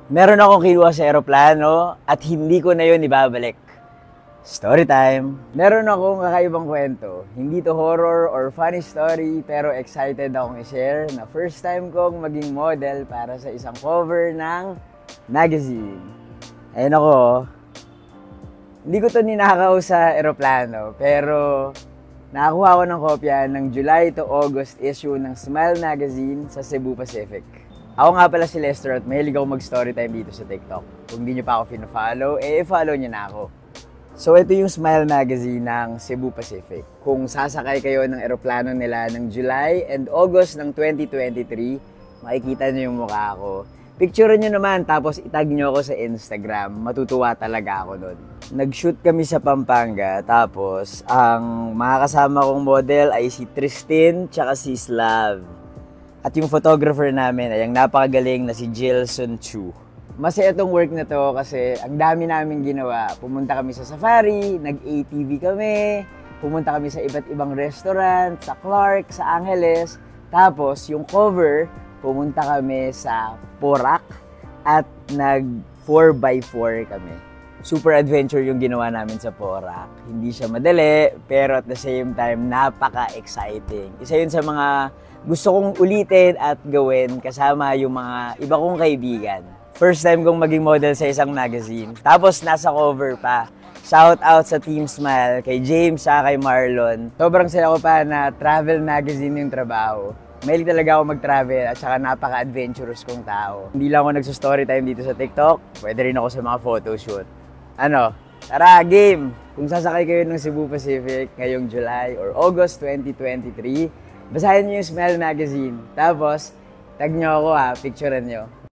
Meron akong kinuha sa eroplano at hindi ko na yun ibabalik. Story time! Meron akong kakaibang kwento. Hindi to horror or funny story pero excited akong i-share na first time kong maging model para sa isang cover ng magazine. Ayun ako. Hindi ko to ninakaw sa eroplano pero nakakuha ko ng kopya ng July to August issue ng Smile Magazine sa Cebu Pacific. Ako nga pala si Lester at mahilig ako mag-storytime dito sa TikTok. Kung di nyo pa ako fina-follow, follow nyo na ako. So ito yung Smile Magazine ng Cebu Pacific. Kung sasakay kayo ng eroplano nila ng July and August ng 2023, makikita nyo yung mukha ko. Picture nyo naman tapos itag nyo ako sa Instagram. Matutuwa talaga ako doon. Nag-shoot kami sa Pampanga tapos ang mga kasama kong model ay si Tristin tsaka si Slav. At yung photographer namin ay ang napakagaling na si Jilson Chu. Masaya itong work na to kasi ang dami namin ginawa. Pumunta kami sa safari, nag-ATV kami, pumunta kami sa iba't ibang restaurant, sa Clark, sa Angeles. Tapos yung cover, pumunta kami sa Porac at nag 4x4 kami. Super adventure yung ginawa namin sa Porac. Hindi siya madali, pero at the same time, napaka-exciting. Isa yun sa mga gusto kong ulitin at gawin kasama yung mga iba kong kaibigan. First time kong maging model sa isang magazine. Tapos nasa cover pa. Shout out sa Team Smile, kay James at kay Marlon. Sobrang saya ko pa na travel magazine yung trabaho. Mahilig talaga ako mag-travel at saka napaka-adventurous kong tao. Hindi lang ako nagsa-storytime dito sa TikTok, pwede rin ako sa mga photoshoot. Ano? Tara, game! Kung sasakay kayo ng Cebu Pacific ngayong July or August 2023, basahin niyo yung Smile Magazine. Tapos, tag nyo ako picturean nyo.